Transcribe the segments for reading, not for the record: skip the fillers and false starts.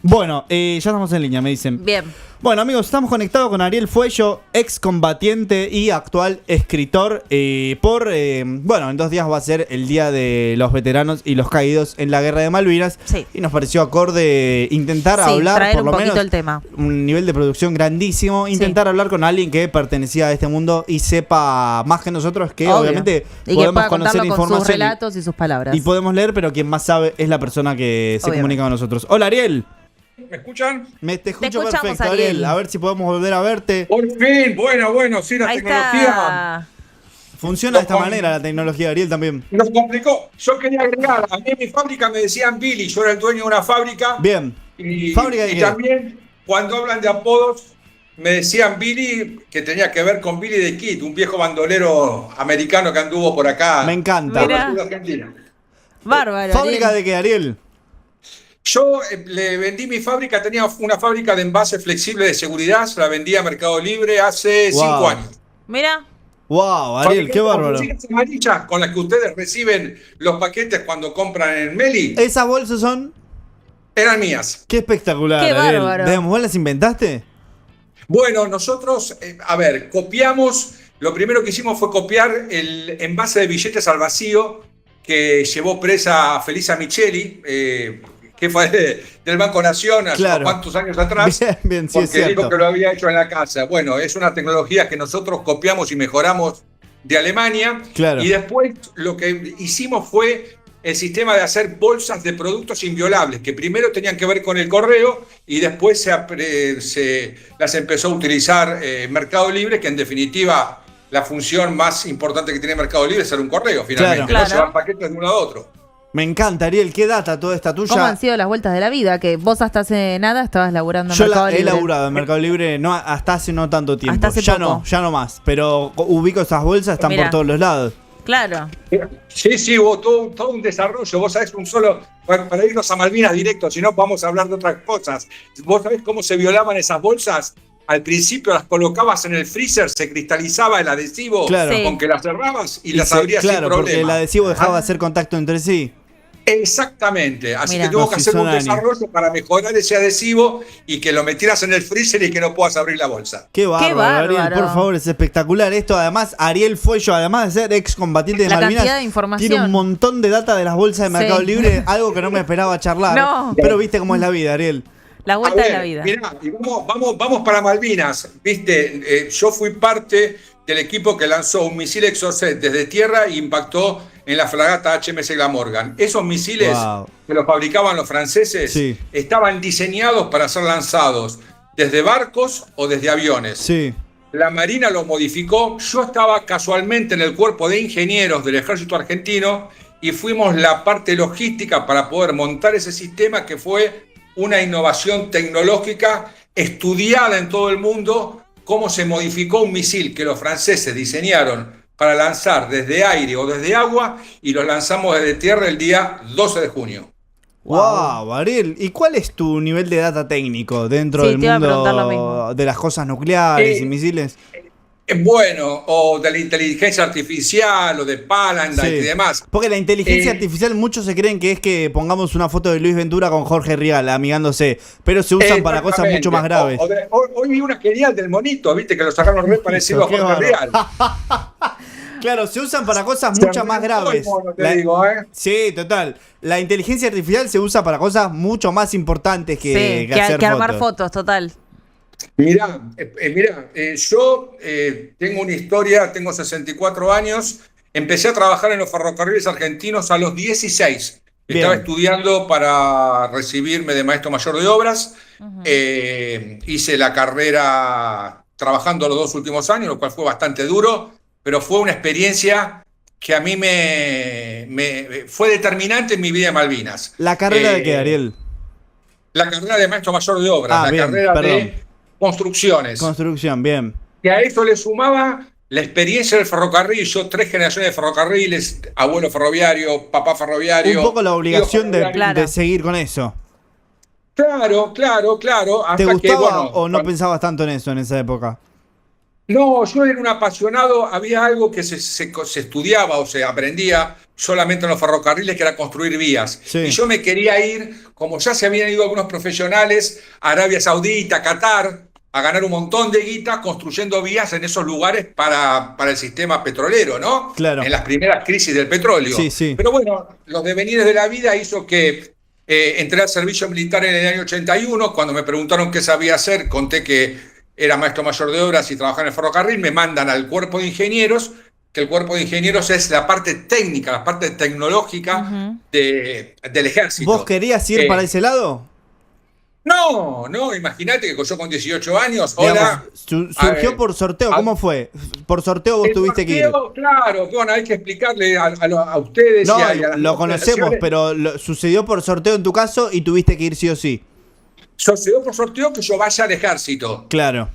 Bueno, ya estamos en línea, me dicen. Bien. Bueno, amigos, estamos conectados con Ariel Fuello, excombatiente y actual escritor. Bueno, en 2 días va a ser el Día de los Veteranos y los Caídos en la Guerra de Malvinas. Sí. Y nos pareció acorde intentar hablar, traer por lo un poquito menos, el tema. un nivel de producción grandísimo. Intentar hablar con alguien que pertenecía a este mundo y sepa más que nosotros, que Obvio. obviamente Y que podemos pueda conocer contarlo con sus información relatos y sus palabras. y podemos leer, pero quien más sabe es la persona que se Obviamente. comunica con nosotros. Hola, Ariel. ¿Me escuchan? Te escucho escuchamos, perfecto, Ariel. Ariel. A ver si podemos volver a verte. Por fin, bueno, sí, la Ahí tecnología está. Funciona de esta manera la tecnología, Ariel, también. nos complicó. Yo quería agregar, a mí en mi fábrica me decían Billy, yo era el dueño de una fábrica. Bien. Y, ¿Fábrica de y qué? también, cuando hablan de apodos, me decían Billy, que tenía que ver con Billy the Kid, un viejo bandolero americano que anduvo por acá. Me encanta. por Mirá. el sur de Argentina. Bárbaro. ¿Fábrica Ariel. de qué, Ariel? Yo le vendí mi fábrica, tenía una fábrica de envase flexible de seguridad, se la vendía a Mercado Libre hace Wow. 5 años. Mira. Wow, Ariel, qué bárbaro. Bolsitas amarillas con las que ustedes reciben los paquetes cuando compran en Meli, ¿Esas bolsas son? eran mías. Qué espectacular, Qué Ariel. bárbaro. Digamos, ¿vos las inventaste? Bueno, nosotros, copiamos, lo primero que hicimos fue copiar el envase de billetes al vacío que llevó presa a Felisa Micheli, que fue del Banco Nación hace Claro. unos cuantos años atrás, Bien, sí, es porque dijo cierto. que lo había hecho en la casa. Bueno, es una tecnología que nosotros copiamos y mejoramos de Alemania. Claro. Y después lo que hicimos fue el sistema de hacer bolsas de productos inviolables, que primero tenían que ver con el correo y después se las empezó a utilizar Mercado Libre, que en definitiva la función más importante que tiene Mercado Libre es ser un correo, finalmente, Claro. no llevar paquetes de uno a otro. Me encanta, Ariel. ¿Qué data toda esta tuya? ¿Cómo han sido las vueltas de la vida? Que vos hasta hace nada estabas laburando en Yo Mercado he Libre. laburado en Mercado Libre no, hasta hace no tanto tiempo. Hasta hace ya poco. no más. Pero ubico esas bolsas, están Mirá. por todos los lados. Claro. Sí, hubo todo un desarrollo. Vos sabés para irnos a Malvinas directo, si no vamos a hablar de otras cosas. Vos sabés cómo se violaban esas bolsas. Al principio las colocabas en el freezer, se cristalizaba el adhesivo Claro. Sí. con que las cerrabas y las abrías sin claro, problema. porque el adhesivo dejaba Ah, de hacer contacto entre sí. Exactamente. Así Mirá. que tuvo No, que sí, hacer un son años. desarrollo para mejorar ese adhesivo y que lo metieras en el freezer y que no puedas abrir la bolsa. Qué bárbaro, bárbaro. Ariel, por favor, es espectacular esto. Además, Ariel Fuello, además de ser excombatiente de La Malvinas, cantidad de información. tiene un montón de data de las bolsas de Mercado Sí. Libre, algo que no me esperaba charlar. No. Pero viste cómo es la vida, Ariel. La A vuelta ver, de la vida. Mirá, y vamos para Malvinas. Viste, yo fui parte del equipo que lanzó un misil Exocet desde tierra e impactó en la fragata HMS Glamorgan. Esos misiles Wow. que los fabricaban los franceses Sí. estaban diseñados para ser lanzados desde barcos o desde aviones. Sí. La Marina los modificó. Yo estaba casualmente en el cuerpo de ingenieros del ejército argentino y fuimos la parte logística para poder montar ese sistema, que fue una innovación tecnológica estudiada en todo el mundo, cómo se modificó un misil que los franceses diseñaron para lanzar desde aire o desde agua, y lo lanzamos desde tierra el día 12 de junio. Wow, Ariel. ¿Y cuál es tu nivel de data técnico dentro Sí, del te iba a preguntar lo mundo mismo. de las cosas nucleares y misiles? Bueno, o de la inteligencia artificial, o de Palantir Sí. y demás. Porque la inteligencia Eh, artificial, muchos se creen que es que pongamos una foto de Luis Ventura con Jorge Rial amigándose, pero se usan para cosas mucho más graves. Hoy vi una genial del monito, viste, que lo sacaron re parecido a Qué Jorge Real. Claro, se usan para cosas mucho más graves. Te digo, ¿eh? Sí, total. La inteligencia artificial se usa para cosas mucho más importantes que, Sí, que hacer que armar fotos. fotos, total. Mirá, yo tengo una historia, tengo 64 años, empecé a trabajar en los ferrocarriles argentinos a los 16. Bien. Estaba estudiando para recibirme de maestro mayor de obras. Hice la carrera trabajando los 2 últimos años, lo cual fue bastante duro, pero fue una experiencia que a mí me fue determinante en mi vida de Malvinas. ¿La carrera de qué, Ariel? La carrera de maestro mayor de obras, Ah, la bien, carrera perdón. de construcciones. Construcción, bien. Y a eso le sumaba la experiencia del ferrocarril. Yo 3 generaciones de ferrocarriles, abuelo ferroviario, papá ferroviario. Un poco la obligación tío de, ferroviario. Claro. de seguir con eso. Claro. ¿Te Hasta gustaba que, bueno, o no pensabas tanto en eso en esa época? No, yo era un apasionado, había algo que se estudiaba o se aprendía solamente en los ferrocarriles, que era construir vías. Sí. Y yo me quería ir, como ya se habían ido algunos profesionales, a Arabia Saudita, Qatar, a ganar un montón de guita construyendo vías en esos lugares para el sistema petrolero, ¿no? Claro. En las primeras crisis del petróleo. Sí, sí. Pero bueno, los devenires de la vida hizo que entré al servicio militar en el año 81. Cuando me preguntaron qué sabía hacer, conté que era maestro mayor de obras y trabajaba en el ferrocarril. Me mandan al cuerpo de ingenieros, que el cuerpo de ingenieros es la parte técnica, la parte tecnológica del ejército. ¿Vos querías ir para ese lado? No, imagínate que yo con 18 años, Digamos, surgió por sorteo, ¿cómo fue? Por sorteo vos tuviste que ir. Claro, bueno, hay que explicarle a ustedes No, y a las lo conocemos, pero sucedió por sorteo en tu caso y tuviste que ir sí o sí. Sucedió por sorteo que yo vaya al ejército. Claro.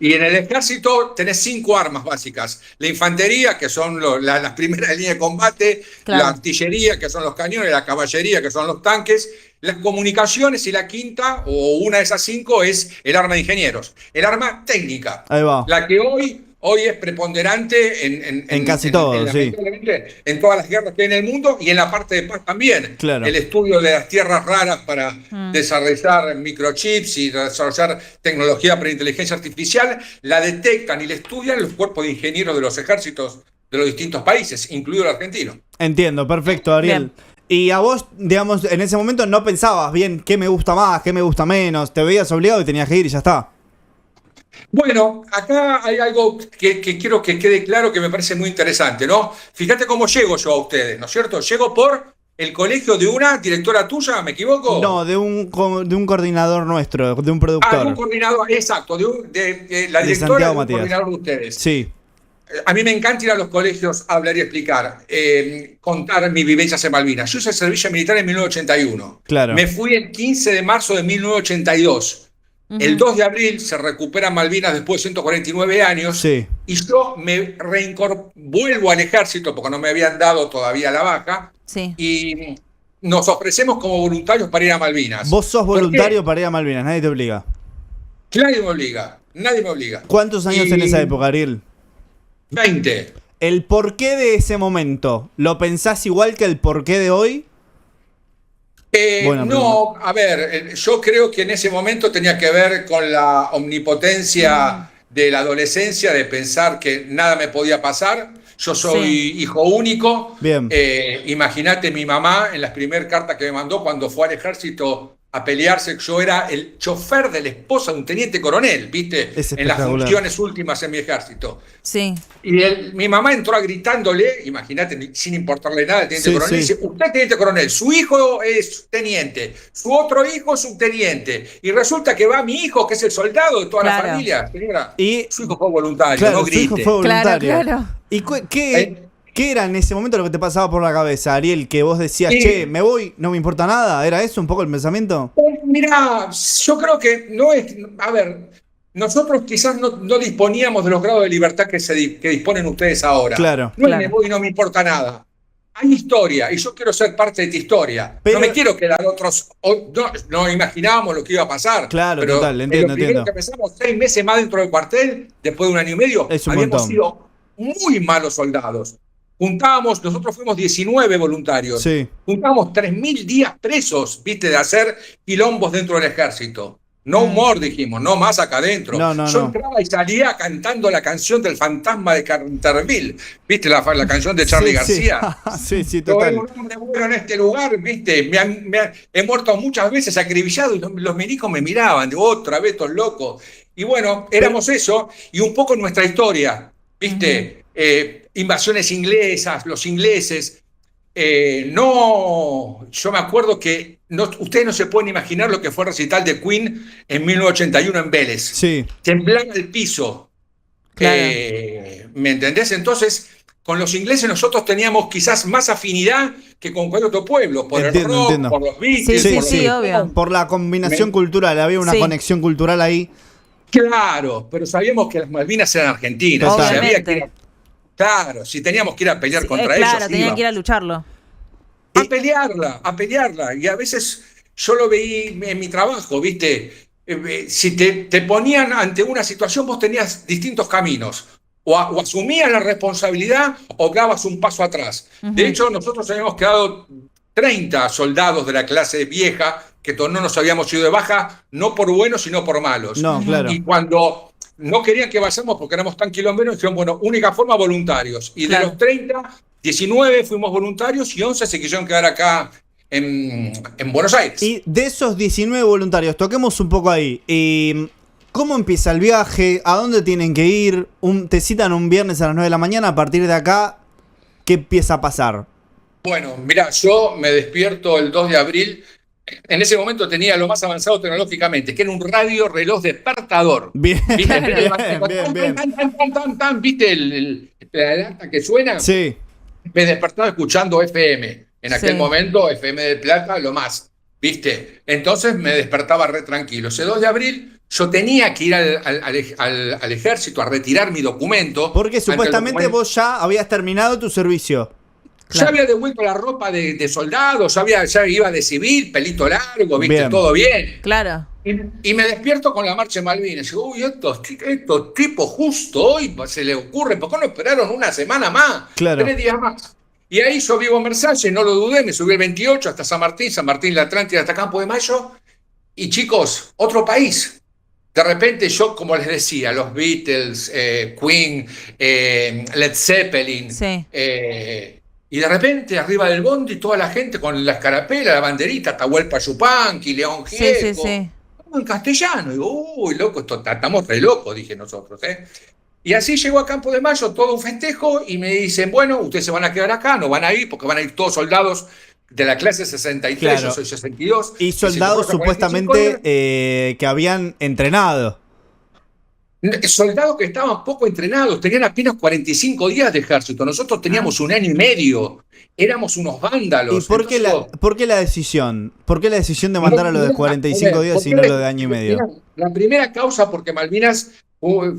Y en el ejército tenés 5 armas básicas. La infantería, que son las primeras líneas de combate, claro. La artillería, que son los cañones, la caballería, que son los tanques, las comunicaciones, y la quinta, o una de esas 5, es el arma de ingenieros. El arma técnica. Ahí va. La que hoy es preponderante en casi todo, sí. En todas las guerras que hay en el mundo y en la parte de paz también. Claro. El estudio de las tierras raras para desarrollar microchips y desarrollar tecnología para inteligencia artificial, la detectan y la estudian los cuerpos de ingenieros de los ejércitos de los distintos países, incluido el argentino. Entiendo, perfecto, Ariel. Bien. Y a vos, digamos, en ese momento no pensabas bien qué me gusta más, qué me gusta menos, te veías obligado y tenías que ir y ya está. Bueno, acá hay algo que quiero que quede claro, que me parece muy interesante, ¿no? Fíjate cómo llego yo a ustedes, ¿no es cierto? Llego por el colegio de una directora tuya, ¿me equivoco? No, de un coordinador nuestro, de un productor. De un coordinador, exacto, de la directora de un coordinador de ustedes. Sí. A mí me encanta ir a los colegios a hablar y explicar, contar mis vivencias en Malvinas. Yo hice el servicio militar en 1981. Claro. Me fui el 15 de marzo de 1982. El 2 de abril se recupera Malvinas después de 149 años. Sí. Y yo me vuelvo al ejército porque no me habían dado todavía la baja. Sí. Y nos ofrecemos como voluntarios para ir a Malvinas. Vos sos voluntario para ir a Malvinas, nadie te obliga. Nadie me obliga, nadie me obliga. ¿Cuántos años en esa época, Ariel? 20. ¿El porqué de ese momento? ¿Lo pensás igual que el porqué de hoy? No, a ver, yo creo que en ese momento tenía que ver con la omnipotencia de la adolescencia, de pensar que nada me podía pasar. Yo soy hijo único. Bien. Imagínate mi mamá en las primeras cartas que me mandó cuando fue al ejército a pelearse. Yo era el chofer de la esposa de un teniente coronel, ¿viste? En las funciones últimas en mi ejército. Sí. Y mi mamá entró gritándole, imagínate, sin importarle nada al teniente coronel, dice: usted es teniente coronel, su hijo es teniente, su otro hijo es subteniente, y resulta que va mi hijo, que es el soldado de toda la familia. Señora, y su hijo fue voluntario, claro, no grite. Su hijo fue voluntario. Claro. ¿Y qué era en ese momento lo que te pasaba por la cabeza, Ariel? Que vos decías, che, me voy, no me importa nada. ¿Era eso un poco el pensamiento? Mirá, yo creo que no es... A ver, nosotros quizás no disponíamos de los grados de libertad que disponen ustedes ahora. Claro. No me voy y no me importa nada. Hay historia y yo quiero ser parte de tu historia. Pero no me quiero quedar otros... No imaginábamos lo que iba a pasar. Claro, pero total, entiendo. Lo primero que pensamos, 6 meses más dentro del cuartel, después de 1 año y medio, habíamos sido muy malos soldados. Nosotros fuimos 19 voluntarios. Sí. Juntábamos 3.000 días presos, viste, de hacer quilombos dentro del ejército. No more, dijimos, no más acá adentro. Yo entraba y salía cantando la canción del fantasma de Canterville, viste, la canción de Charly García. Sí, total. Un hombre bueno en este lugar, viste, he muerto muchas veces acribillado y los milicos me miraban, de otra vez, estos locos. Y bueno, éramos eso, y un poco nuestra historia, viste, invasiones inglesas, los ingleses. Yo me acuerdo que ustedes no se pueden imaginar lo que fue el recital de Queen en 1981 en Vélez. Sí. Temblaba el piso. Claro. ¿Me entendés? Entonces, con los ingleses nosotros teníamos quizás más afinidad que con cualquier otro pueblo, por el rock, por los Beatles, sí, obvio. Por la combinación cultural, había una conexión cultural ahí. Claro, pero sabíamos que las Malvinas eran argentinas. Claro, si teníamos que ir a pelear contra ellos. Claro, tenían que ir a lucharlo. A pelearla. Y a veces yo lo veí en mi trabajo, ¿viste? si te ponían ante una situación, vos tenías distintos caminos. O asumías la responsabilidad o dabas un paso atrás. De hecho, nosotros habíamos quedado 30 soldados de la clase vieja que no nos habíamos ido de baja, no por buenos, sino por malos. No, claro. Y cuando no querían que vayamos porque éramos tan quilomberos, dijeron, bueno, única forma, voluntarios. Y de los 30, 19 fuimos voluntarios y 11 se quisieron quedar acá en Buenos Aires. Y de esos 19 voluntarios, toquemos un poco ahí. ¿Cómo empieza el viaje? ¿A dónde tienen que ir? ¿Te citan un viernes a las 9 de la mañana? A partir de acá, ¿qué empieza a pasar? Bueno, mira, yo me despierto el 2 de abril. En ese momento tenía lo más avanzado tecnológicamente, que era un radio reloj despertador. Bien, ¿Viste? bien. ¿Viste la alerta que suena? Sí. Me despertaba escuchando FM. En aquel momento, FM de Plata, lo más. ¿Viste? Entonces me despertaba re tranquilo. Ese 2 de abril yo tenía que ir al ejército a retirar mi documento. Porque supuestamente vos ya habías terminado tu servicio. Ya había devuelto la ropa de soldado, ya iba de civil, pelito largo, ¿viste? Bien. Todo bien. Claro. Y me despierto con la marcha de Malvinas. Y digo, uy, estos tipos justo hoy se les ocurre, ¿por qué no esperaron una semana más? Claro. 3 días más. Y ahí yo vivo en Versalles, no lo dudé, me subí el 28 hasta San Martín, la Atlántida, hasta Campo de Mayo. Y chicos, otro país. De repente yo, como les decía, los Beatles, Queen, Led Zeppelin, sí. Y de repente arriba del bondi toda la gente con la escarapela, la banderita, Atahualpa Yupanqui, León Gieco, sí. En castellano. Y digo, uy, loco, estamos re locos, dije nosotros, ¿eh? Y así llegó a Campo de Mayo, todo un festejo, y me dicen, bueno, ustedes se van a quedar acá, no van a ir, porque van a ir todos soldados de la clase 63, claro. Yo soy 62. Y soldados supuestamente que habían entrenado. Soldados que estaban poco entrenados, tenían apenas 45 días de ejército, nosotros teníamos 1 año y medio, éramos unos vándalos. ¿Y por qué la decisión? ¿Por qué la decisión de mandar a los de 45 días y no lo de año y medio? La primera causa, porque Malvinas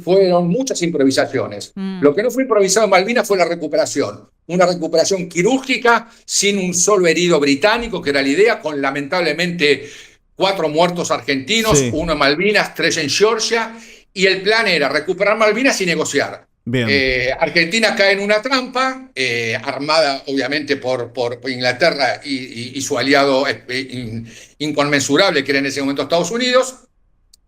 fueron muchas improvisaciones. Lo que no fue improvisado en Malvinas fue la recuperación. Una recuperación quirúrgica sin un solo herido británico, que era la idea, con lamentablemente 4 muertos argentinos, 1 en Malvinas, 3 en Georgia. Y el plan era recuperar Malvinas y negociar. Argentina cae en una trampa, armada obviamente por Inglaterra y su aliado inconmensurable, que era en ese momento Estados Unidos,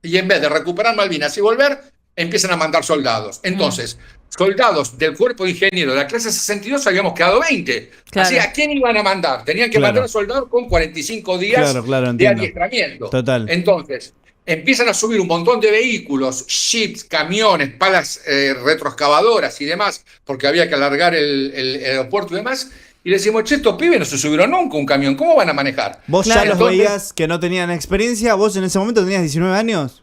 y en vez de recuperar Malvinas y volver, empiezan a mandar soldados. Entonces, soldados del cuerpo de ingenieros de la clase 62 habíamos quedado 20. Claro. Así, ¿a quién iban a mandar? Tenían que mandar a soldados con 45 días de adiestramiento. Total. Entonces, empiezan a subir un montón de vehículos, jeeps, camiones, palas retroexcavadoras y demás, porque había que alargar el aeropuerto y demás. Y le decimos, che, estos pibes no se subieron nunca un camión, ¿cómo van a manejar? ¿Vos ya los veías que no tenían experiencia? ¿Vos en ese momento tenías 19 años?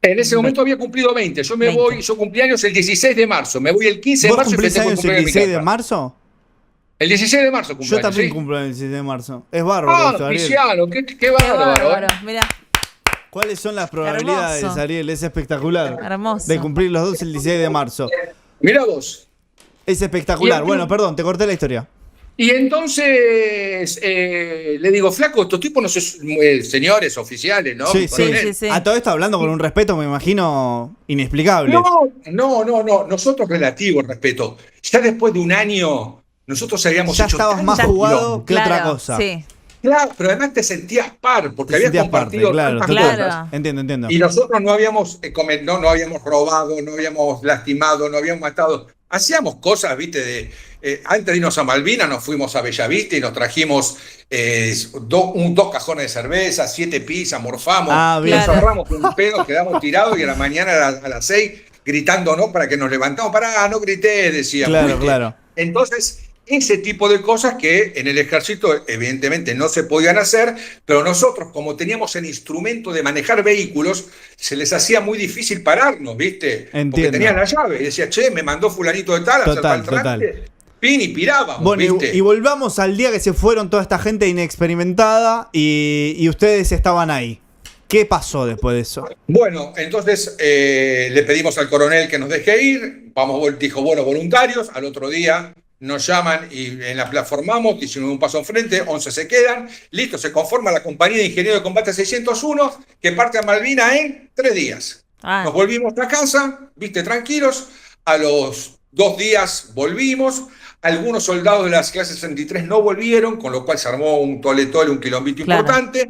En ese momento había cumplido 20. Yo cumplí años el 16 de marzo. Me voy el 15 de marzo. ¿Vos cumplís años el 16 de marzo? El 16 de marzo cumplí. Yo también cumplo el 16 de marzo. Es bárbaro. Cristiano, qué bárbaro. Mirá. ¿Cuáles son las probabilidades, Ariel? Es espectacular. Hermoso. De cumplir los dos el 16 de marzo. Mirá vos. Es espectacular. Bueno, perdón, te corté la historia. Y entonces le digo, flaco, estos tipos no son señores oficiales, ¿no? Sí. A todo esto hablando con un respeto, me imagino, inexplicable. No. Nosotros relativo respeto. Ya después de un año, nosotros habíamos hecho... Ya estabas más jugado que otra cosa. Sí. Claro, pero además te sentías par, porque habías compartido tantas cosas. Entiendo. Y nosotros no habíamos robado, no habíamos lastimado, no habíamos matado. Hacíamos cosas, viste, antes de irnos a Malvinas nos fuimos a Bellavista y nos trajimos 2 cajones de cerveza, 7 pizzas, morfamos, nos ahorramos un pedo, quedamos tirados y a la mañana a las 6 gritándonos para que nos levantamos. Pará, no grité, decíamos. Claro. Entonces, ese tipo de cosas que en el ejército evidentemente no se podían hacer, pero nosotros, como teníamos el instrumento de manejar vehículos, se les hacía muy difícil pararnos, ¿viste? Entiendo. Porque tenían la llave y decía, che, me mandó fulanito de tal, total. Pin y pirábamos, bueno, ¿viste? Y volvamos al día que se fueron toda esta gente inexperimentada y ustedes estaban ahí. ¿Qué pasó después de eso? Bueno, entonces le pedimos al coronel que nos deje ir, dijo, bueno, voluntarios, al otro día nos llaman y en la formamos, 19 un paso enfrente, 11 se quedan, listo, se conforma la compañía de ingenieros de combate 601 que parte a Malvinas en 3 días. Nos volvimos a casa, viste, tranquilos, a los 2 días volvimos, algunos soldados de las clases 63 no volvieron, con lo cual se armó un toletole, un quilombito importante.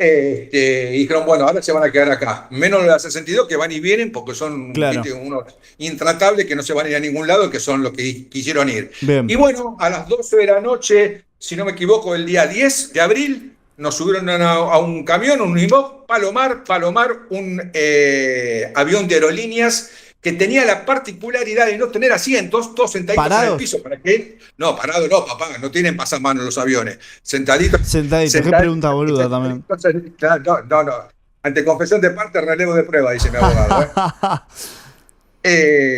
Y dijeron, bueno, ahora se van a quedar acá. Menos de las 62 que van y vienen porque son ¿viste? Unos intratables que no se van a ir a ningún lado, que son los que quisieron ir. Bien. Y bueno, a las 12 de la noche, si no me equivoco, el día 10 de abril, nos subieron a un camión, un Unimog, Palomar, un avión de aerolíneas que tenía la particularidad de no tener asientos, todos sentaditos en el piso. ¿Para qué? No, parado no, papá, no tienen pasamanos los aviones. Sentaditos. Sentadito, qué pregunta boluda también. No. Ante confesión de parte, relevo de prueba, dice mi abogado.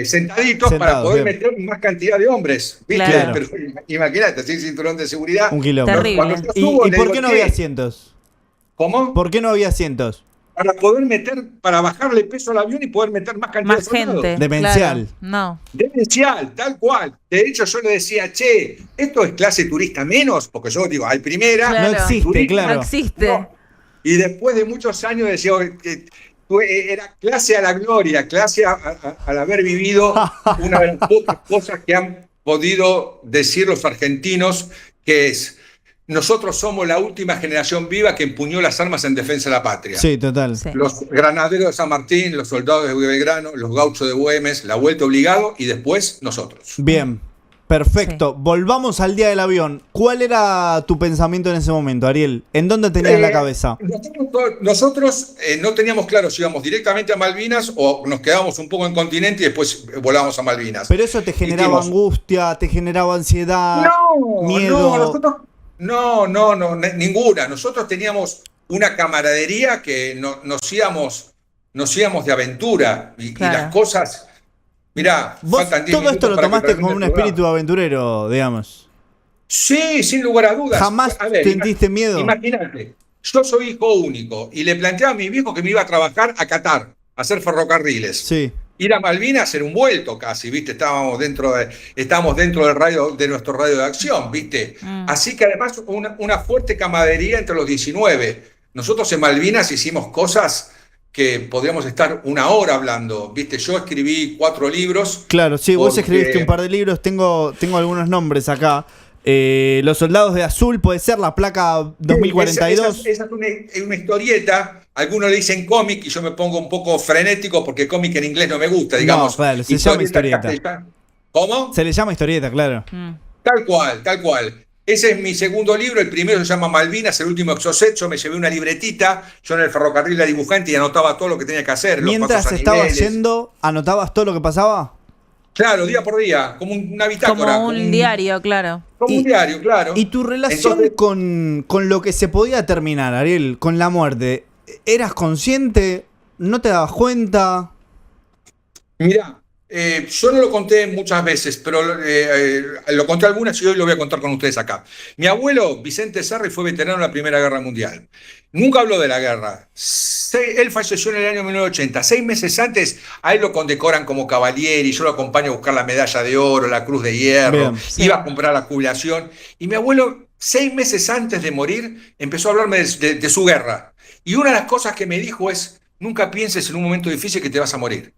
Sentaditos para poder meter más cantidad de hombres. ¿Viste? Claro. Pero imagínate, sin cinturón de seguridad. Un kilómetro. Terrible. ¿Y por qué no había asientos? ¿Cómo? ¿Por qué no había asientos? Para poder para bajarle peso al avión y poder meter más cantidad de soldados. gente. Demencial. Claro. No. Demencial, tal cual. De hecho, yo le decía, che, ¿esto es clase turista menos? Porque yo digo, hay primera. Claro. No existe, turista, claro. No existe. no. Y después de muchos años decía que era clase a la gloria, clase al haber vivido una de las pocas cosas que han podido decir los argentinos, que es, nosotros somos la última generación viva que empuñó las armas en defensa de la patria. Sí, total. Sí. Los granaderos de San Martín, los soldados de Belgrano, los gauchos de Güemes, la vuelta obligado y después nosotros. Bien. Perfecto. Volvamos al día del avión. ¿Cuál era tu pensamiento en ese momento, Ariel? ¿En dónde tenías la cabeza? Nosotros no teníamos claro si íbamos directamente a Malvinas o nos quedábamos un poco en continente y después volábamos a Malvinas. Pero eso te generaba angustia, te generaba ansiedad, miedo. No, ninguna. Nosotros teníamos una camaradería que nos íbamos de aventura y las cosas. Mirá, vos faltan 10 todo esto lo para que tomaste termine con un el programa. espíritu aventurero, digamos. Sí, sin lugar a dudas. ¿Jamás sentiste miedo? Imagínate, yo soy hijo único y le planteaba a mi viejo que me iba a trabajar a Qatar, a hacer ferrocarriles. Sí. Ir a Malvinas, hacer un vuelto casi, ¿viste? Estábamos dentro del radio, de nuestro radio de acción, ¿viste? Así que además una fuerte camaradería entre los 19. Nosotros en Malvinas hicimos cosas que podríamos estar una hora hablando, ¿viste? Yo escribí 4 libros. Claro, sí, vos escribiste un par de libros, tengo algunos nombres acá. Los soldados de azul, puede ser la placa 2042. Esa es una historieta. Algunos le dicen cómic y yo me pongo un poco frenético porque cómic en inglés no me gusta, digamos. No, claro, se llama historieta. ¿Cómo? Se le llama historieta, claro. Tal cual. Ese es mi segundo libro, el primero se llama Malvinas, el último Exocet. Yo me llevé una libretita, yo en el ferrocarril la dibujante y anotaba todo lo que tenía que hacer. Mientras estabas yendo, ¿anotabas todo lo que pasaba? Claro, día por día, como una bitácora. Como un diario, claro. Como un diario, claro. ¿Y tu relación con lo que se podía terminar, Ariel, con la muerte? ¿Eras consciente? ¿No te dabas cuenta? Mirá, yo no lo conté muchas veces, pero lo conté algunas y hoy lo voy a contar con ustedes acá. Mi abuelo, Vicente Sarri, fue veterano en la Primera Guerra Mundial. Nunca habló de la guerra. Él falleció en el año 1980. 6 meses antes, a él lo condecoran como caballero, yo lo acompaño a buscar la medalla de oro, la cruz de hierro. Bien, sí. Iba a comprar la jubilación. Y mi abuelo, 6 meses antes de morir, empezó a hablarme de su guerra. Y una de las cosas que me dijo es, nunca pienses en un momento difícil que te vas a morir.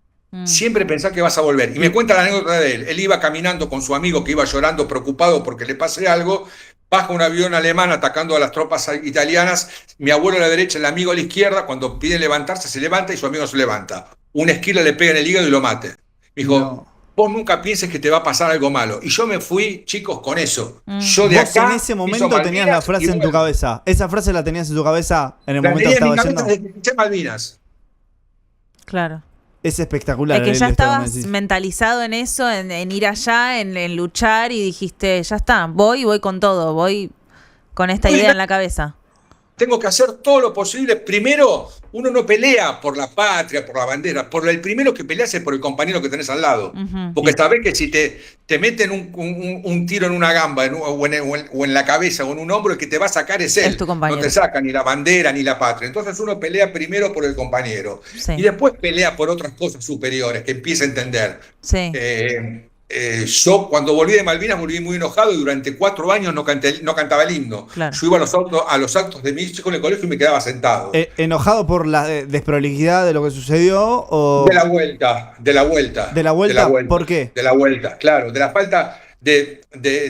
Siempre pensá que vas a volver. Y me cuenta la anécdota de él. Él iba caminando con su amigo que iba llorando, preocupado porque le pase algo. Baja un avión alemán atacando a las tropas italianas. Mi abuelo a la derecha, el amigo a la izquierda. Cuando pide levantarse, se levanta y su amigo se levanta. Una esquila le pega en el hígado y lo mate. Me dijo, vos nunca pienses que te va a pasar algo malo. Y yo me fui, chicos, con eso. Yo de vos acá, en ese momento tenías la frase en tu cabeza. Esa frase la tenías en tu cabeza en el momento que estaba yendo. Desde Malvinas. Claro. Es espectacular. Es que ya estabas mentalizado en eso, en ir allá, en luchar y dijiste, ya está, voy con todo, voy con esta idea en la cabeza. Tengo que hacer todo lo posible. Primero, uno no pelea por la patria, por la bandera. El primero que peleas es por el compañero que tenés al lado. Porque sabés que si te meten un tiro en una gamba o en la cabeza o en un hombro, el que te va a sacar es él. Es tu compañero. No te saca ni la bandera ni la patria. Entonces uno pelea primero por el compañero. Sí. Y después pelea por otras cosas superiores que empieza a entender. Sí. yo cuando volví de Malvinas volví muy enojado y durante 4 años no cantaba el himno. Claro. Yo iba a los actos de mi hijo en el colegio y me quedaba sentado. ¿Enojado por la desprolijidad de lo que sucedió? O... De la vuelta. ¿De la vuelta? ¿Por qué? De la vuelta, claro. De la falta de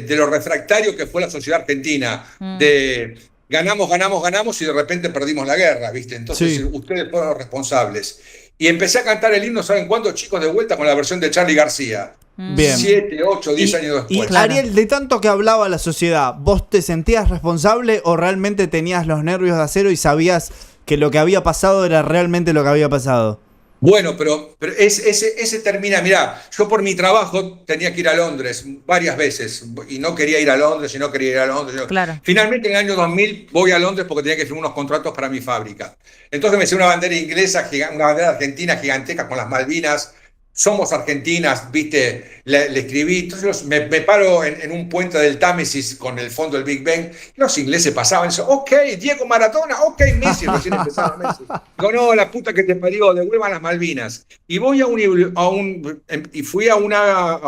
lo refractario que fue la sociedad argentina. De ganamos y de repente perdimos la guerra, ¿viste? Entonces ustedes fueron los responsables. Y empecé a cantar el himno, ¿saben cuándo, chicos? De vuelta con la versión de Charly García. Bien. 7, 8, 10 años después. Y Ariel, de tanto que hablaba la sociedad, ¿vos te sentías responsable o realmente tenías los nervios de acero y sabías que lo que había pasado era realmente lo que había pasado? Bueno, pero ese termina, mirá, yo por mi trabajo tenía que ir a Londres varias veces y no quería ir a Londres. Claro. Finalmente en el año 2000 voy a Londres porque tenía que firmar unos contratos para mi fábrica. Entonces me hice una bandera inglesa, una bandera argentina gigantesca con las Malvinas. Somos argentinas, viste, le escribí. Entonces me paro en un puente del Támesis con el fondo del Big Ben. Los ingleses pasaban y dicen, ok, Diego Maradona, ok, Messi. Recién empezaba Messi. Digo, no, la puta que te parió, devuelvan las Malvinas. Y voy y fui a una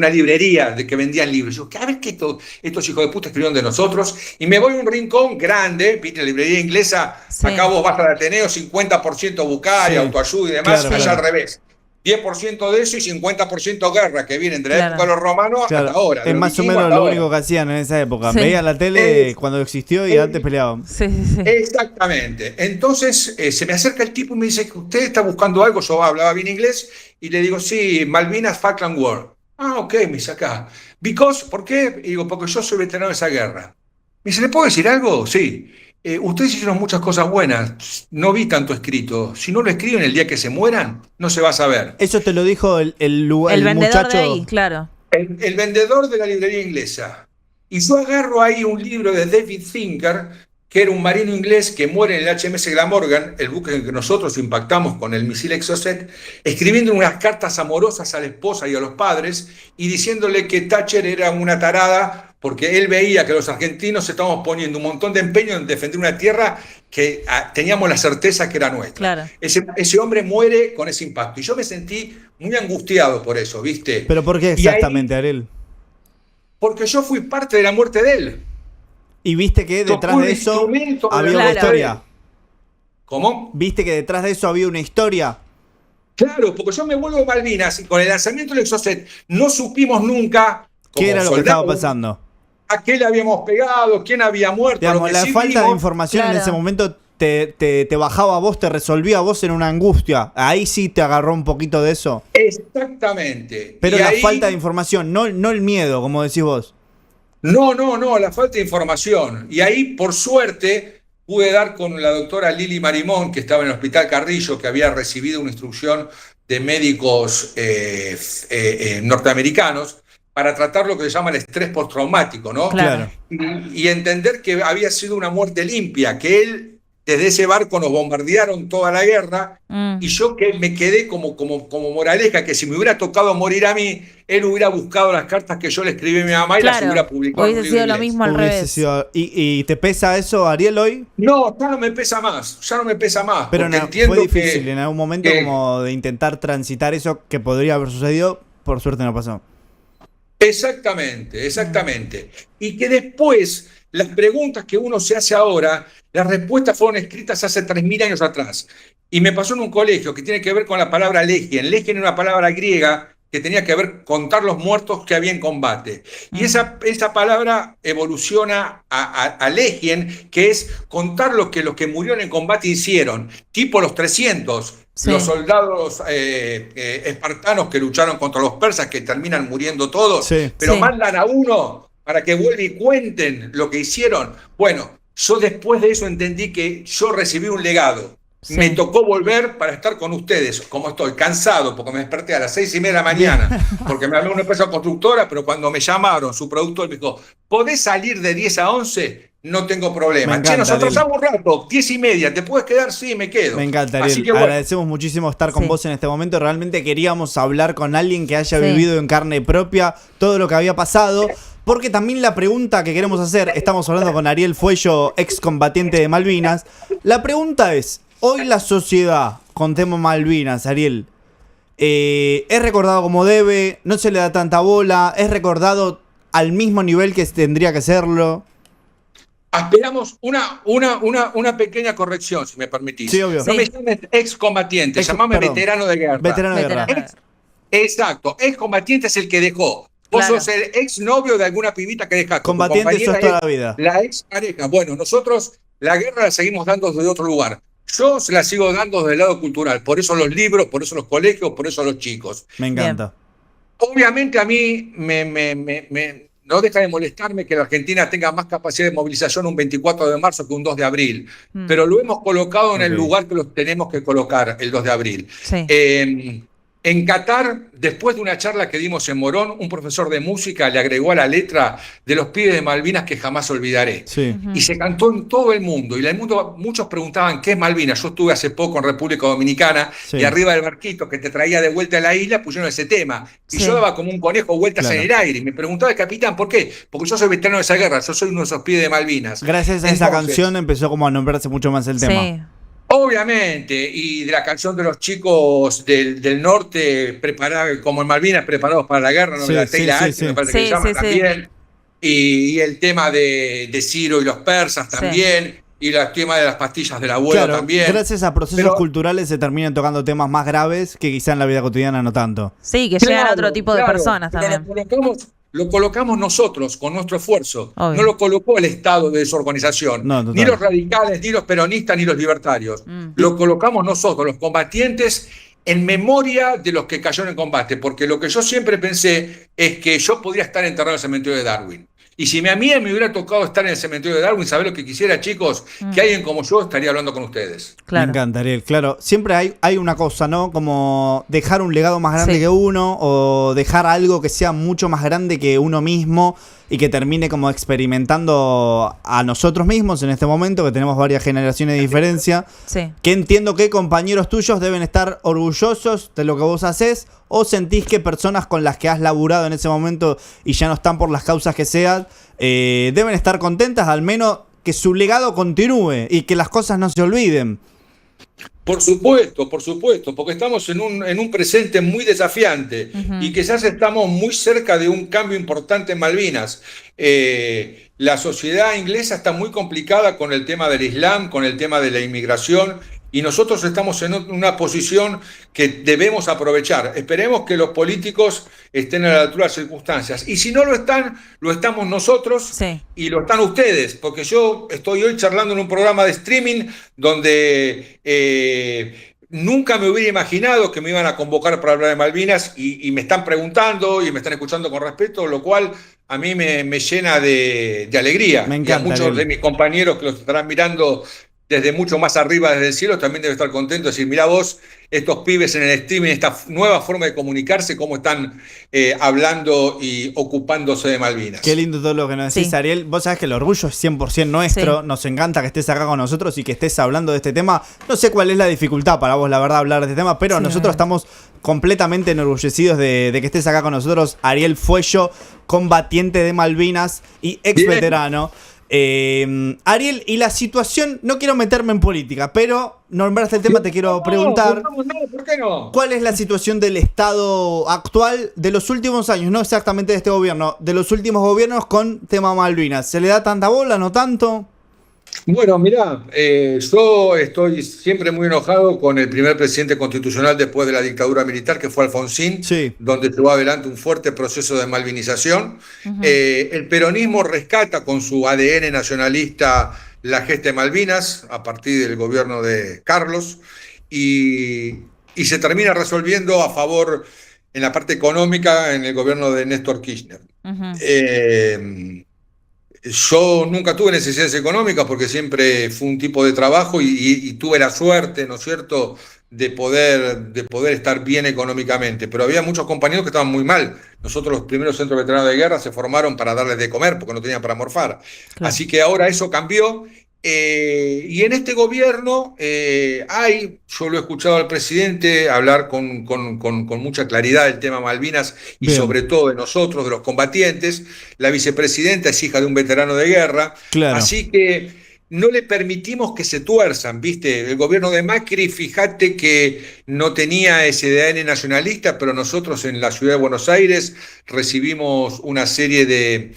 librería que vendían libros. Yo, a ver qué estos hijos de puta escribieron de nosotros. Y me voy a un rincón grande, viste, la librería inglesa. Sí. Acá vos vas al Ateneo, 50% bucaria, autoayuda y demás, claro, allá claro. al revés. 10% de eso y 50% guerra, que vienen de la época de los romanos Claro. hasta ahora. Es más o menos lo único que hacían en esa época. Sí. Veían la tele cuando existió y antes peleaban. Sí. Exactamente. Entonces se me acerca el tipo y me dice, ¿usted está buscando algo? Yo hablaba bien inglés y le digo, sí, Malvinas, Falkland War. Ah, ok, me dice acá. Because, ¿por qué? Y digo, porque yo soy veterano de esa guerra. Me dice, ¿le puedo decir algo? Sí. Ustedes hicieron muchas cosas buenas, no vi tanto escrito. Si no lo escriben el día que se mueran, no se va a saber. Eso te lo dijo el El vendedor muchacho. de ahí, claro. El vendedor de la librería inglesa. Y yo agarro ahí un libro de David Thinker, que era un marino inglés que muere en el HMS Glamorgan, el buque en el que nosotros impactamos con el misil Exocet, escribiendo unas cartas amorosas a la esposa y a los padres y diciéndole que Thatcher era una tarada porque él veía que los argentinos estábamos poniendo un montón de empeño en defender una tierra que teníamos la certeza que era nuestra. Claro. Ese hombre muere con ese impacto. Y yo me sentí muy angustiado por eso, ¿viste? ¿Pero por qué exactamente, Ariel? Porque yo fui parte de la muerte de él. Y viste que detrás de eso había una historia. ¿Cómo? ¿Viste que detrás de eso había una historia? Claro, porque yo me vuelvo de Malvinas y con el lanzamiento del Exocet no supimos nunca ¿Qué era lo que estaba pasando? ¿A qué le habíamos pegado? ¿Quién había muerto? Digamos, la falta de información en ese momento te bajaba a vos, te resolvía a vos en una angustia. Ahí sí te agarró un poquito de eso. Exactamente. Pero y la ahí, falta de información, no el miedo, como decís vos. No, la falta de información. Y ahí, por suerte, pude dar con la doctora Lili Marimón, que estaba en el Hospital Carrillo, que había recibido una instrucción de médicos norteamericanos para tratar lo que se llama el estrés postraumático, ¿no? Claro. Y entender que había sido una muerte limpia, que él, desde ese barco nos bombardearon toda la guerra, y yo que me quedé como moraleja, que si me hubiera tocado morir a mí, él hubiera buscado las cartas que yo le escribí a mi mamá y las hubiera publicado. Hubiese sido lo mismo al revés. ¿Y te pesa eso, Ariel, hoy? No, ya no me pesa más, Pero no, fue difícil en algún momento como de intentar transitar eso que podría haber sucedido, por suerte no pasó. Exactamente. Y que después, las preguntas que uno se hace ahora, las respuestas fueron escritas hace 3.000 años atrás. Y me pasó en un colegio que tiene que ver con la palabra legien. Legien era una palabra griega que tenía que ver contar los muertos que había en combate. Y esa palabra evoluciona a legien, que es contar lo que los que murieron en combate hicieron, tipo los 300. Sí. Los soldados espartanos que lucharon contra los persas, que terminan muriendo todos, pero mandan a uno para que vuelva y cuenten lo que hicieron. Bueno, yo después de eso entendí que yo recibí un legado. Me tocó volver para estar con ustedes, como estoy, cansado, porque me desperté a las 6:30 de la mañana, porque me habló una empresa constructora, pero cuando me llamaron, su productor me dijo, ¿podés salir de 10 a 11? No tengo problema. Encanta, nosotros estamos un rato, 10:30, ¿te puedes quedar? Sí, me quedo. Me encanta, Ariel. Así que, bueno, agradecemos muchísimo estar con vos en este momento. Realmente queríamos hablar con alguien que haya vivido en carne propia todo lo que había pasado. Porque también la pregunta que queremos hacer, estamos hablando con Ariel Fuello, excombatiente de Malvinas. La pregunta es, hoy la sociedad, con tema Malvinas, Ariel, es recordado como debe, no se le da tanta bola, es recordado al mismo nivel que tendría que serlo. Esperamos una pequeña corrección, si me permitís. Sí, obvio. No me llames excombatiente, llamame veterano de guerra. Veterano de guerra. Exacto, excombatiente es el que dejó. Vos Claro. sos el exnovio de alguna pibita que dejaste. Combatiente sos toda la vida. La ex pareja. Bueno, nosotros la guerra la seguimos dando desde otro lugar. Yo se la sigo dando desde el lado cultural. Por eso los libros, por eso los colegios, por eso los chicos. Me encanta. Obviamente a mí no deja de molestarme que la Argentina tenga más capacidad de movilización un 24 de marzo que un 2 de abril. Pero lo hemos colocado en el lugar que los tenemos que colocar, el 2 de abril. Sí. En Qatar, después de una charla que dimos en Morón, un profesor de música le agregó a la letra de los pibes de Malvinas que jamás olvidaré. Sí. Y se cantó en todo el mundo. Y en el mundo muchos preguntaban qué es Malvinas. Yo estuve hace poco en República Dominicana y arriba del barquito que te traía de vuelta a la isla pusieron ese tema. Y yo daba como un conejo vueltas en el aire. Y me preguntaba el capitán, ¿por qué? Porque yo soy veterano de esa guerra, yo soy uno de esos pibes de Malvinas. Gracias a esa canción empezó como a nombrarse mucho más el tema. Sí. Obviamente, y de la canción de los chicos del norte, como en Malvinas, preparados para la guerra, ¿no? La Teila Alti, me parece que se llama también. Y el tema de Ciro y los persas también. Y el tema de las pastillas del abuelo también. Gracias a procesos culturales se terminan tocando temas más graves que quizá en la vida cotidiana no tanto. Sí, que llegan a otro tipo de personas también. Lo colocamos nosotros con nuestro esfuerzo. Obvio. No lo colocó el Estado de su organización. No, ni los radicales, ni los peronistas, ni los libertarios. Lo colocamos nosotros, los combatientes, en memoria de los que cayeron en combate. Porque lo que yo siempre pensé es que yo podría estar enterrado en el cementerio de Darwin. Y si a mí me hubiera tocado estar en el cementerio de Darwin, ¿sabés lo que quisiera, chicos? Que alguien como yo estaría hablando con ustedes. Claro. Me encanta, Ariel. Claro, siempre hay una cosa, ¿no? Como dejar un legado más grande que uno o dejar algo que sea mucho más grande que uno mismo y que termine como experimentando a nosotros mismos en este momento, que tenemos varias generaciones de diferencia. Sí. Que entiendo que compañeros tuyos deben estar orgullosos de lo que vos haces, o sentís que personas con las que has laburado en ese momento y ya no están por las causas que sean, deben estar contentas, al menos que su legado continúe y que las cosas no se olviden. Por supuesto, porque estamos en un presente muy desafiante y quizás estamos muy cerca de un cambio importante en Malvinas. La sociedad inglesa está muy complicada con el tema del Islam, con el tema de la inmigración, y nosotros estamos en una posición que debemos aprovechar. Esperemos que los políticos estén a la altura de las circunstancias. Y si no lo están, lo estamos nosotros y lo están ustedes. Porque yo estoy hoy charlando en un programa de streaming donde nunca me hubiera imaginado que me iban a convocar para hablar de Malvinas y me están preguntando y me están escuchando con respeto, lo cual a mí me llena de alegría. Me encanta, y a muchos de mis compañeros que los estarán mirando desde mucho más arriba, desde el cielo, también debe estar contento de decir, mirá vos, estos pibes en el streaming, esta nueva forma de comunicarse, cómo están hablando y ocupándose de Malvinas. Qué lindo todo lo que nos decís, Ariel. Vos sabés que el orgullo es 100% nuestro. Nos encanta que estés acá con nosotros y que estés hablando de este tema. No sé cuál es la dificultad para vos, la verdad, hablar de este tema, pero nosotros estamos completamente enorgullecidos de que estés acá con nosotros. Ariel Fuello, combatiente de Malvinas y ex veterano. Ariel, y la situación, no quiero meterme en política, pero nombraste el tema, te quiero preguntar. No, ¿por qué no? ¿Cuál es la situación del Estado actual de los últimos años? No exactamente de este gobierno, de los últimos gobiernos con tema Malvinas. ¿Se le da tanta bola, no tanto? Bueno, mirá, yo estoy siempre muy enojado con el primer presidente constitucional después de la dictadura militar, que fue Alfonsín, donde llevó adelante un fuerte proceso de malvinización. El peronismo rescata con su ADN nacionalista la gesta de Malvinas a partir del gobierno de Carlos y se termina resolviendo a favor en la parte económica en el gobierno de Néstor Kirchner. Yo nunca tuve necesidades económicas porque siempre fue un tipo de trabajo y tuve la suerte, ¿no es cierto?, de poder estar bien económicamente. Pero había muchos compañeros que estaban muy mal. Nosotros los primeros centros veteranos de guerra se formaron para darles de comer porque no tenían para morfar. Claro. Así que ahora eso cambió. Y en este gobierno yo lo he escuchado al presidente hablar con mucha claridad del tema Malvinas y sobre todo de nosotros, de los combatientes. La vicepresidenta es hija de un veterano de guerra. Claro. Así que no le permitimos que se tuerzan, ¿viste? El gobierno de Macri, fíjate que no tenía ese ADN nacionalista, pero nosotros en la ciudad de Buenos Aires recibimos una serie de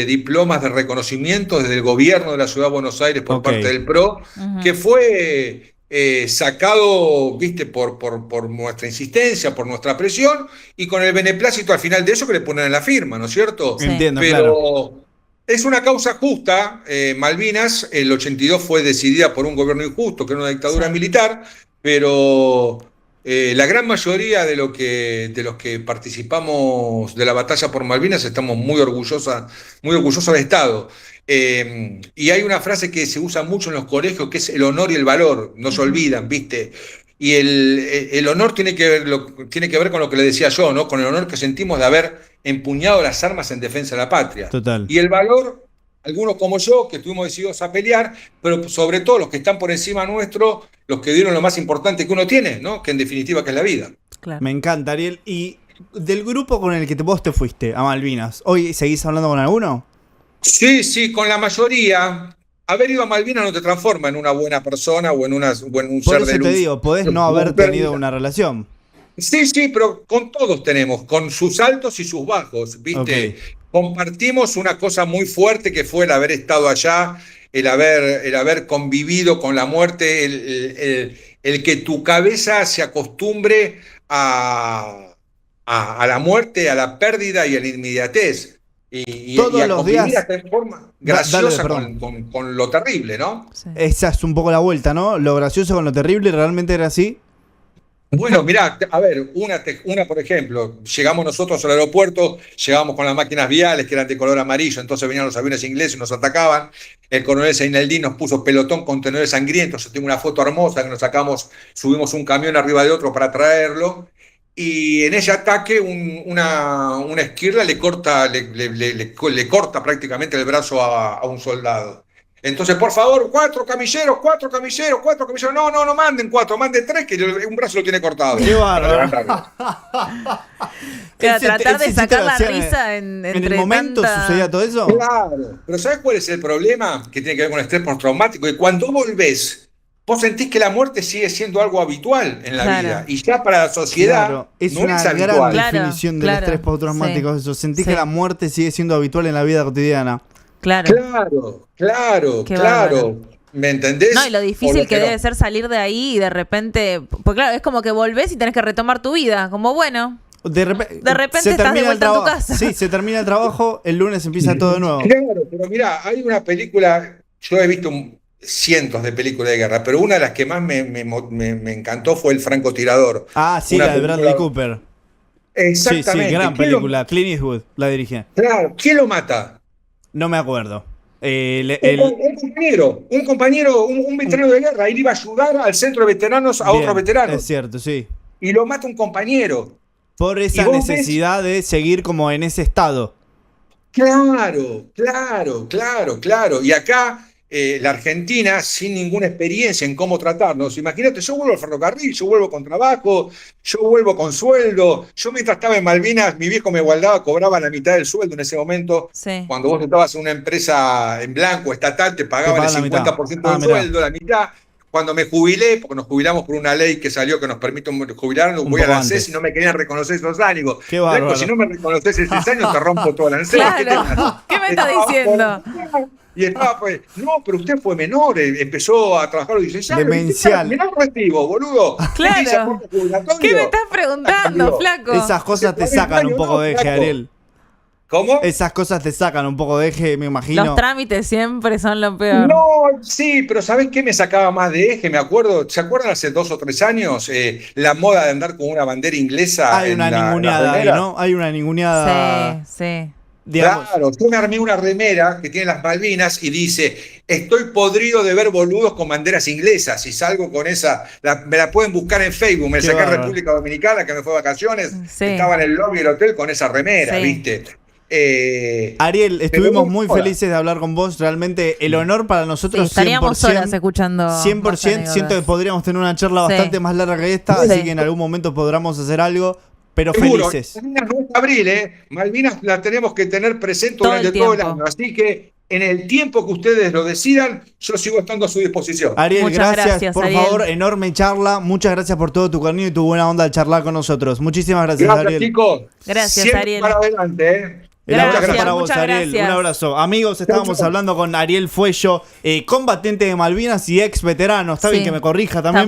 diplomas de reconocimiento desde el gobierno de la ciudad de Buenos Aires por parte del PRO, que fue sacado, ¿viste? Por nuestra insistencia, por nuestra presión, y con el beneplácito al final de eso que le ponen en la firma, ¿no es cierto? Sí. Entiendo, Pero claro. es una causa justa. Malvinas, el 82 fue decidida por un gobierno injusto, que era una dictadura militar, pero la gran mayoría de los que participamos de la batalla por Malvinas estamos muy orgullosos del Estado. Y hay una frase que se usa mucho en los colegios, que es el honor y el valor, no se olvidan, ¿viste? Y el honor tiene que ver con lo que le decía yo, ¿no? Con el honor que sentimos de haber empuñado las armas en defensa de la patria. Total. Y el valor, algunos como yo, que estuvimos decididos a pelear, pero sobre todo los que están por encima nuestro, los que dieron lo más importante que uno tiene, ¿no? Que en definitiva que es la vida. Claro. Me encanta, Ariel. Y del grupo con el que vos te fuiste a Malvinas, ¿hoy seguís hablando con alguno? Sí, con la mayoría. Haber ido a Malvinas no te transforma en una buena persona o en un Por ser de eso luz. te digo, podés no haber tenido una relación. Sí, pero con todos tenemos, con sus altos y sus bajos, ¿viste? Compartimos una cosa muy fuerte que fue el haber estado allá, el haber convivido con la muerte, el que tu cabeza se acostumbre a la muerte, a la pérdida y a la inmediatez. Y Todos a los convivir días. hasta en forma graciosa Dale, con lo terrible, ¿no? Sí. Esa es un poco la vuelta, ¿no? Lo gracioso con lo terrible, ¿realmente era así? Bueno, mirá, a ver, una por ejemplo, llegamos nosotros al aeropuerto, llegamos con las máquinas viales que eran de color amarillo, entonces venían los aviones ingleses y nos atacaban. El coronel Seinaldín nos puso pelotón contenedores sangrientos. Yo tengo una foto hermosa que nos sacamos, subimos un camión arriba de otro para traerlo. Y en ese ataque una esquirla le corta prácticamente el brazo a un soldado. Entonces, por favor, cuatro camilleros. No manden 4, manden 3, que un brazo lo tiene cortado. ¡Qué bárbaro! Claro, tratar de chiste sacar lo la hacían risa ¿En entre el momento tanta... sucedía todo eso? Claro, pero ¿sabes cuál es el problema? Que tiene que ver con el estrés postraumático. Y cuando volvés, vos sentís que la muerte sigue siendo algo habitual en la vida. Y ya para la sociedad Claro, es no una es gran habitual. definición del estrés postraumático. Sí. Eso, sentís Sí. que la muerte sigue siendo habitual en la vida cotidiana. Claro. Claro. Bárbaro. ¿Me entendés? No, y lo O difícil que no. debe ser salir de ahí y de repente... Pues claro, es como que volvés y tenés que retomar tu vida. Como bueno, De repente se estás de termina el vuelta en tu trabajo. casa. Sí, se termina el trabajo, el lunes empieza todo de nuevo. Claro, pero mirá, hay una película, yo he visto cientos de películas de guerra, pero una de las que más me encantó fue El francotirador. Ah, sí, Una la de Bradley película- Cooper. Exactamente. Sí, gran ¿Quién lo- película. Clint Eastwood la dirige. Claro, ¿quién lo mata? No me acuerdo. Un compañero, un veterano de guerra. Él iba a ayudar al centro de veteranos a Bien, otros veteranos. Es cierto, sí. Y lo mata un compañero. Por ¿Y esa vos ves? necesidad de seguir como en ese estado. Claro. Y acá la Argentina, sin ninguna experiencia en cómo tratarnos. Imagínate, yo vuelvo al ferrocarril, yo vuelvo con trabajo, yo vuelvo con sueldo. Yo mientras estaba en Malvinas, mi viejo me guardaba, cobraba la mitad del sueldo en ese momento. Sí. Cuando vos estabas en una empresa en blanco, estatal, te pagaban pagaban el la mitad. 50% Ah, del mirá. sueldo, la mitad. Cuando me jubilé, porque nos jubilamos por una ley que salió que nos permite jubilarnos, Un voy a poco la ANSES antes. y no me querían reconocer esos años. Qué bárbaro. Flaco, si no me reconoces esos años, te rompo toda la ANSES. Claro. ¿Qué me estás diciendo? Y estaba pues, no, pero usted fue menor, empezó a trabajar los 16 años. Demencial. Mirá el recibo, boludo. Claro. Dice aporte jubilatorio. ¿Qué me estás preguntando, flaco? Esas cosas te sacan un poco de eje, Ariel. ¿Cómo? Esas cosas te sacan un poco de eje, me imagino. Los trámites siempre son lo peor. No, sí, pero ¿sabés qué me sacaba más de eje? Me acuerdo, ¿se acuerdan hace 2 o 3 años la moda de andar con una bandera inglesa? Hay una en la ninguneada ahí, remera? ¿no? Hay una ninguneada. Sí. Digamos. Claro, yo me armé una remera que tiene las Malvinas y dice: estoy podrido de ver boludos con banderas inglesas. Y salgo con esa, me la pueden buscar en Facebook, me Qué saqué en bárbaro. República Dominicana, que me fue de vacaciones, Sí. estaba en el lobby del hotel con esa remera, Sí. ¿viste? Ariel, estuvimos muy hola. felices de hablar con vos. Realmente el honor para Sí, nosotros estaríamos 100%. solas escuchando. 100%, siento que podríamos tener una charla Sí. bastante más larga que esta, Sí. así que en algún momento podremos hacer algo, pero Seguro, felices. Malvinas no es abril, ¿eh? Malvinas la tenemos que tener presente Todo durante el todo el tiempo. año. Así que en el tiempo que ustedes lo decidan, yo sigo estando a su disposición. Ariel, Muchas gracias, por Ariel. favor, enorme charla. Muchas gracias por todo tu cariño y tu buena onda al charlar con nosotros. Muchísimas gracias, Gracias, Ariel. chicos. Gracias, Siempre Ariel. para adelante, ¿eh? El abrazo Gracias, para vos, muchas Ariel. gracias. Un abrazo. Amigos, estábamos hablando con Ariel Fuello, combatiente de Malvinas y ex veterano. Está bien Sí. que me corrija también.